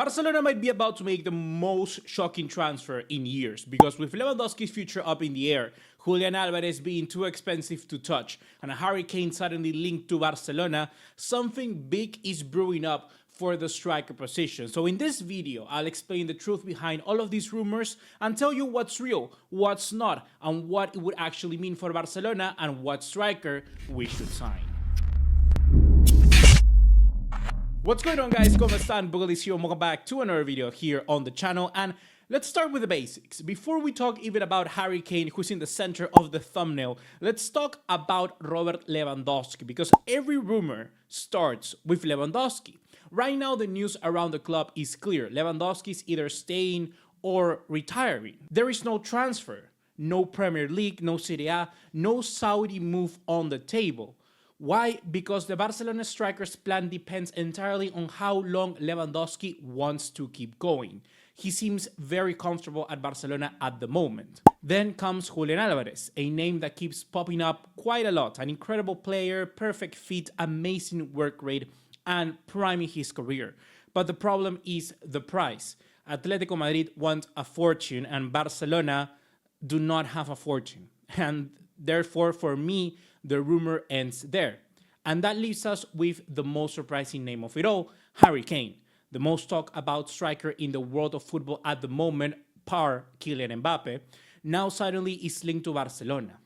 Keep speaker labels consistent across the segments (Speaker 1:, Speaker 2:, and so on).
Speaker 1: Barcelona might be about to make the most shocking transfer in years, because with Lewandowski's future up in the air, Julian Alvarez being too expensive to touch, and Harry Kane suddenly linked to Barcelona, something big is brewing up for the striker position. So in this video, I'll explain the truth behind all of these rumors and tell you what's real, what's not, and what it would actually mean for Barcelona and what striker we should sign. What's going on, guys? ¿Cómo están? BugaLuis here. Welcome back to another video here on the channel, and let's start with the basics. Before we talk even about Harry Kane, who's in the center of the thumbnail, let's talk about Robert Lewandowski, because every rumor starts with Lewandowski. Right now, the news around the club is clear. Lewandowski is either staying or retiring. There is no transfer, no Premier League, no Serie A, no Saudi move on the table. Why? Because the Barcelona striker's plan depends entirely on how long Lewandowski wants to keep going. He seems very comfortable at Barcelona at the moment. Then comes Julian Alvarez, a name that keeps popping up quite a lot. An incredible player, perfect fit, amazing work rate, and priming his career. But the problem is the price. Atletico Madrid want a fortune, and Barcelona do not have a fortune. And therefore, for me, the rumor ends there. And that leaves us with the most surprising name of it all, Harry Kane. The most talked about striker in the world of football at the moment, par Kylian Mbappe, now suddenly is linked to Barcelona.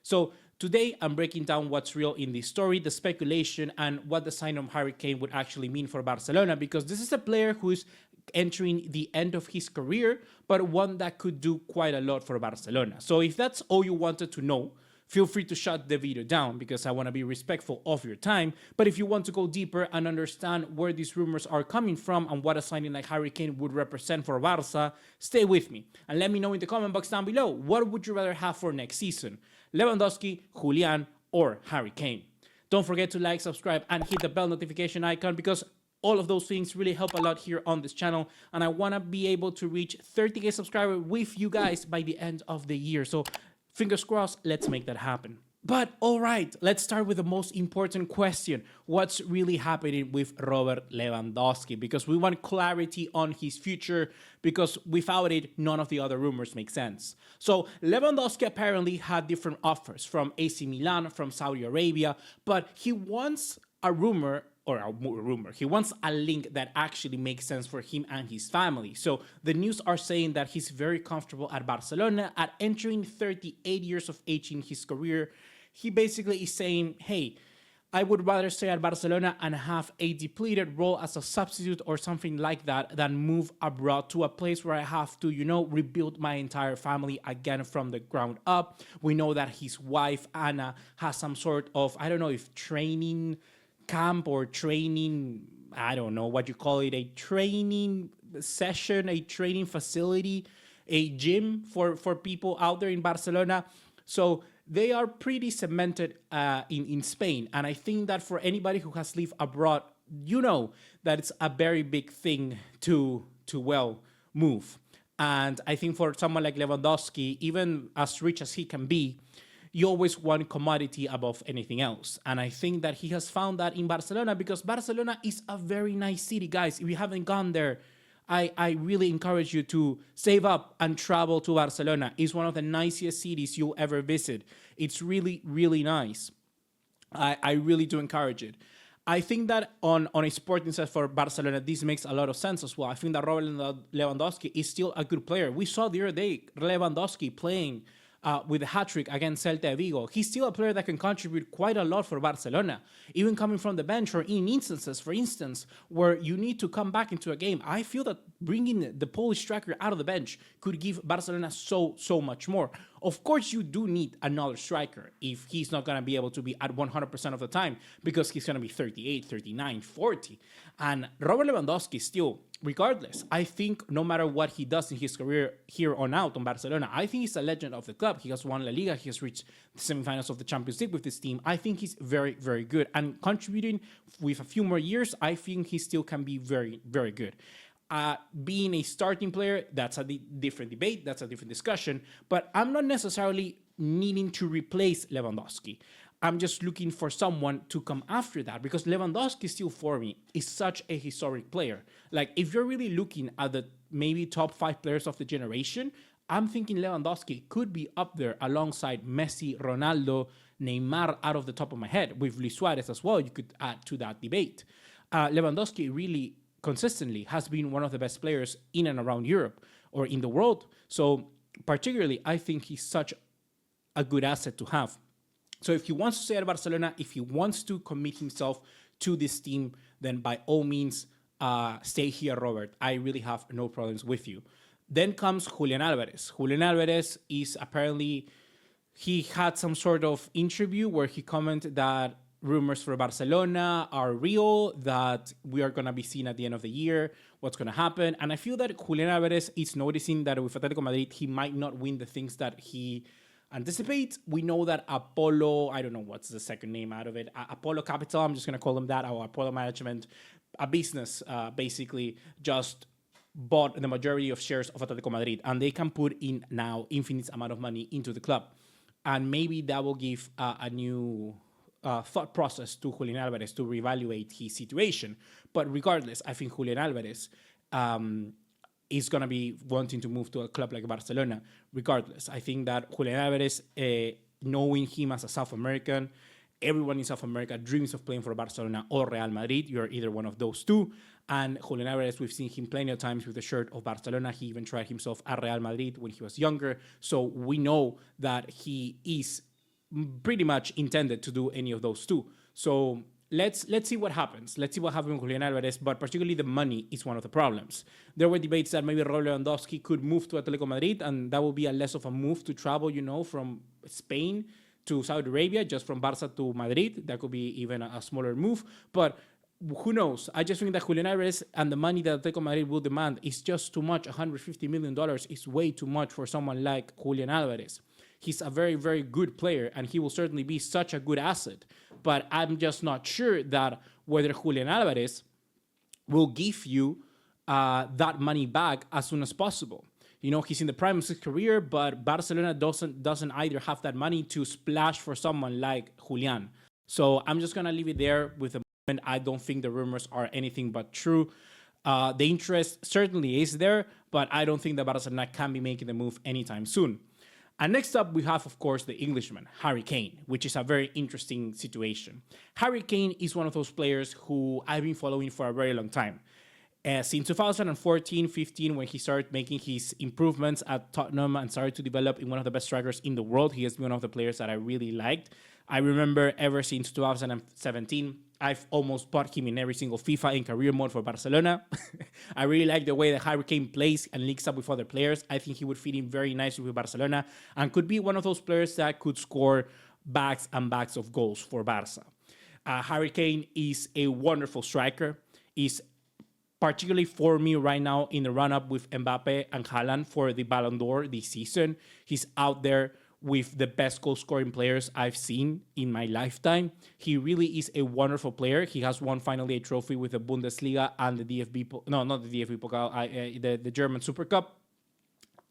Speaker 1: So today I'm breaking down what's real in this story, the speculation, and what the sign of Harry Kane would actually mean for Barcelona, because this is a player who's entering the end of his career, but one that could do quite a lot for Barcelona. So if that's all you wanted to know, feel free to shut the video down, because I want to be respectful of your time. But if you want to go deeper and understand where these rumors are coming from and what a signing like Harry Kane would represent for Barca, stay with me. And let me know in the comment box down below, what would you rather have for next season? Lewandowski, Julian, or Harry Kane? Don't forget to like, subscribe, and hit the bell notification icon, because all of those things really help a lot here on this channel. And I want to be able to reach 30,000 subscribers with you guys by the end of the year. So fingers crossed, let's make that happen. But all right, let's start with the most important question. What's really happening with Robert Lewandowski? Because we want clarity on his future, because without it, none of the other rumors make sense. So Lewandowski apparently had different offers from AC Milan, from Saudi Arabia, but he wants a rumor, he wants a link that actually makes sense for him and his family. So the news are saying that he's very comfortable at Barcelona. At entering 38 years of age in his career, he basically is saying, hey, I would rather stay at Barcelona and have a depleted role as a substitute or something like that than move abroad to a place where I have to, rebuild my entire family again from the ground up. We know that his wife, Anna, has some sort of, I don't know if training camp or training, I don't know what you call it, a training session, a training facility, a gym for people out there in Barcelona. So they are pretty cemented in Spain. And I think that for anybody who has lived abroad, you know that it's a very big thing to move. And I think for someone like Lewandowski, even as rich as he can be, you always want commodity above anything else. And I think that he has found that in Barcelona, because Barcelona is a very nice city, guys. If you haven't gone there, I really encourage you to save up and travel to Barcelona. It's one of the nicest cities you'll ever visit. It's really, really nice. I really do encourage it. I think that on a sporting sense for Barcelona, this makes a lot of sense as well. I think that Robert Lewandowski is still a good player. We saw the other day Lewandowski playing with a hat-trick against Celta Vigo. He's still a player that can contribute quite a lot for Barcelona, even coming from the bench, or in instances, for instance, where you need to come back into a game. I feel that bringing the Polish striker out of the bench could give Barcelona so much more. Of course, you do need another striker if he's not going to be able to be at 100% of the time, because he's going to be 38, 39, 40. And Robert Lewandowski still, regardless, I think no matter what he does in his career here on out on Barcelona, I think he's a legend of the club. He has won La Liga. He has reached the semifinals of the Champions League with this team. I think he's very, very good. And contributing with a few more years, I think he still can be very, very good. Being a starting player, that's a different debate. That's a different discussion. But I'm not necessarily needing to replace Lewandowski. I'm just looking for someone to come after that, because Lewandowski still for me is such a historic player. Like, if you're really looking at the maybe top 5 players of the generation, I'm thinking Lewandowski could be up there alongside Messi, Ronaldo, Neymar, out of the top of my head, with Luis Suarez as well. You could add to that debate. Lewandowski really consistently has been one of the best players in and around Europe or in the world. So particularly, I think he's such a good asset to have. So if he wants to stay at Barcelona, if he wants to commit himself to this team, then by all means, stay here, Robert. I really have no problems with you. Then comes Julian Alvarez. Julian Alvarez is apparently, he had some sort of interview where he commented that rumors for Barcelona are real, that we are going to be seen at the end of the year, what's going to happen. And I feel that Julian Alvarez is noticing that with Atletico Madrid, he might not win the things that he anticipates. We know that Apollo, I don't know what's the second name out of it, Apollo Capital, I'm just going to call them that, or Apollo Management, a business basically just bought the majority of shares of Atletico Madrid, and they can put in now infinite amount of money into the club. And maybe that will give a new thought process to Julian Alvarez to reevaluate his situation. But regardless, I think Julian Alvarez is going to be wanting to move to a club like Barcelona. Regardless, I think that Julian Alvarez, knowing him as a South American, everyone in South America dreams of playing for Barcelona or Real Madrid. You're either one of those two. And Julian Alvarez, we've seen him plenty of times with the shirt of Barcelona. He even tried himself at Real Madrid when he was younger. So we know that he is pretty much intended to do any of those two. So let's see what happens. Let's see what happens with Julian Alvarez, but particularly the money is one of the problems. There were debates that maybe Robert Lewandowski could move to Atletico Madrid, and that would be a less of a move to travel, from Spain to Saudi Arabia, just from Barça to Madrid. That could be even a smaller move, but who knows? I just think that Julian Alvarez and the money that Atletico Madrid will demand is just too much. $150 million is way too much for someone like Julian Alvarez. He's a very, very good player, and he will certainly be such a good asset. But I'm just not sure that whether Julian Alvarez will give you that money back as soon as possible. He's in the prime of his career, but Barcelona doesn't either have that money to splash for someone like Julian. So I'm just going to leave it there with a moment. I don't think the rumors are anything but true. The interest certainly is there, but I don't think that Barcelona can be making the move anytime soon. And next up, we have, of course, the Englishman, Harry Kane, which is a very interesting situation. Harry Kane is one of those players who I've been following for a very long time. Since 2014-15, when he started making his improvements at Tottenham and started to develop in one of the best strikers in the world, he has been one of the players that I really liked. I remember ever since 2017, I've almost bought him in every single FIFA in career mode for Barcelona. I really like the way that Harry Kane plays and links up with other players. I think he would fit in very nicely with Barcelona and could be one of those players that could score bags and bags of goals for Barca. Harry Kane is a wonderful striker. Is particularly for me right now in the run-up with Mbappe and Haaland for the Ballon d'Or this season. He's out there with the best goal-scoring players I've seen in my lifetime. He really is a wonderful player. He has won finally a trophy with the Bundesliga and the DFB... No, not the DFB Pokal, the German Super Cup.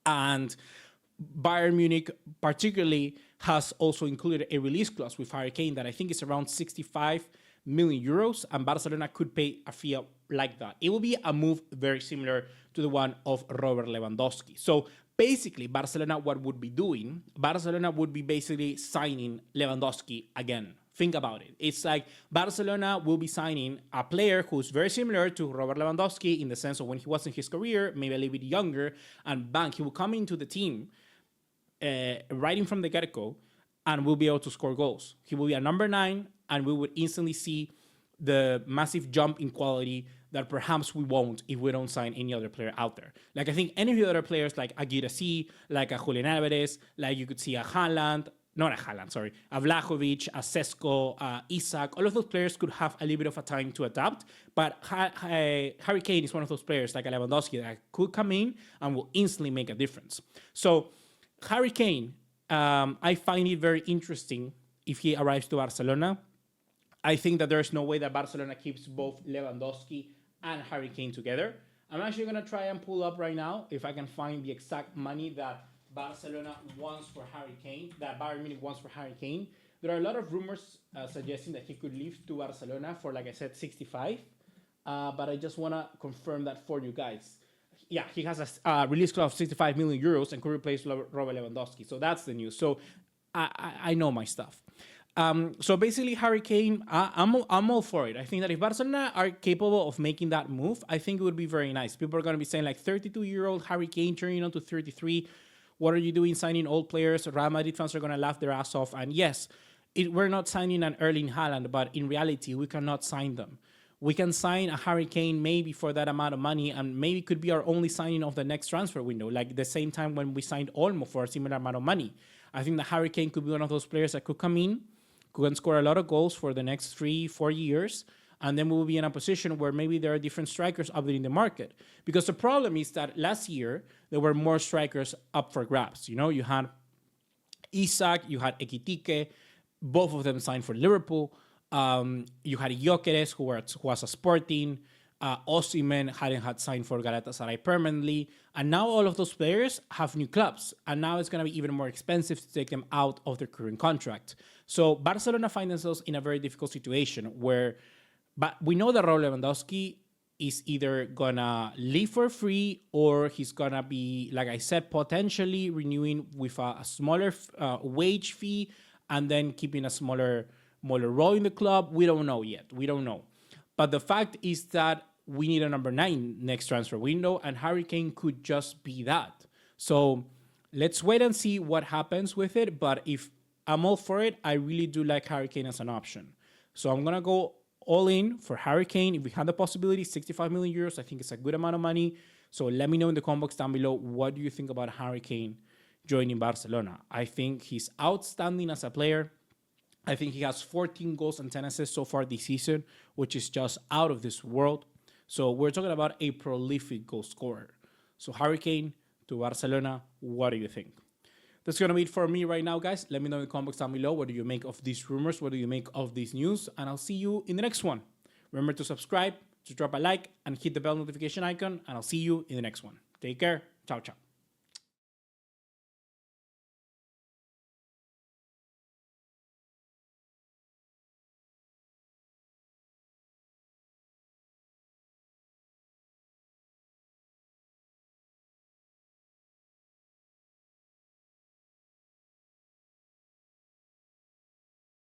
Speaker 1: And Bayern Munich particularly has also included a release clause with Harry Kane that I think is around 65 million euros, and Barcelona could pay a fee like that. It will be a move very similar to the one of Robert Lewandowski. So basically, Barcelona, what would be doing? Barcelona would be basically signing Lewandowski again. Think about it. It's like Barcelona will be signing a player who's very similar to Robert Lewandowski in the sense of when he was in his career, maybe a little bit younger, and bang, he will come into the team right in from the get-go and will be able to score goals. He will be a number 9, and we would instantly see the massive jump in quality that perhaps we won't if we don't sign any other player out there. Like, I think any of the other players, like a Guirassy, like a Julian Alvarez, like you could see a Haaland, not a Haaland, sorry, a Vlahovic, a Sesko, Isak, all of those players could have a little bit of a time to adapt, but Harry Kane is one of those players, like a Lewandowski, that could come in and will instantly make a difference. So Harry Kane, I find it very interesting if he arrives to Barcelona. I think that there's no way that Barcelona keeps both Lewandowski and Harry Kane together. I'm actually going to try and pull up right now if I can find the exact money that Barcelona wants for Harry Kane, that Bayern Munich wants for Harry Kane. There are a lot of rumors suggesting that he could leave to Barcelona for, like I said, 65. But I just want to confirm that for you guys. Yeah, he has a release clause of 65 million euros and could replace Robert Lewandowski. So that's the news. So I know my stuff. So basically, Harry Kane, I'm all for it. I think that if Barcelona are capable of making that move, I think it would be very nice. People are going to be saying like 32-year-old Harry Kane turning on to 33. What are you doing signing old players? Real Madrid fans are going to laugh their ass off. And yes, we're not signing an Erling Haaland, but in reality, we cannot sign them. We can sign a Harry Kane maybe for that amount of money, and maybe could be our only signing of the next transfer window, like the same time when we signed Olmo for a similar amount of money. I think that Harry Kane could be one of those players that could come in, could score a lot of goals for the next 3-4 years, and then we will be in a position where maybe there are different strikers up there in the market. Because the problem is that last year, there were more strikers up for grabs. You know, you had Isak, you had Ekitike, both of them signed for Liverpool. You had Gyökeres, who was a Sporting. Osimhen hadn't had signed for Galatasaray permanently. And now all of those players have new clubs. And now it's going to be even more expensive to take them out of their current contract. So Barcelona find themselves in a very difficult situation where, but we know that Robert Lewandowski is either going to leave for free or he's going to be, like I said, potentially renewing with a smaller wage fee and then keeping a smaller role in the club. We don't know yet. We don't know. But the fact is that we need a number 9 next transfer window, and Harry Kane could just be that. So let's wait and see what happens with it. But if I'm all for it, I really do like Harry Kane as an option. So I'm going to go all in for Harry Kane. If we have the possibility, 65 million euros, I think it's a good amount of money. So let me know in the comment box down below, what do you think about Harry Kane joining Barcelona? I think he's outstanding as a player. I think he has 14 goals and 10 assists so far this season, which is just out of this world. So we're talking about a prolific goal scorer. So Harry Kane to Barcelona, what do you think? That's going to be it for me right now, guys. Let me know in the comments down below, what do you make of these rumors? What do you make of these news? And I'll see you in the next one. Remember to subscribe, to drop a like, and hit the bell notification icon, and I'll see you in the next one. Take care. Ciao, ciao.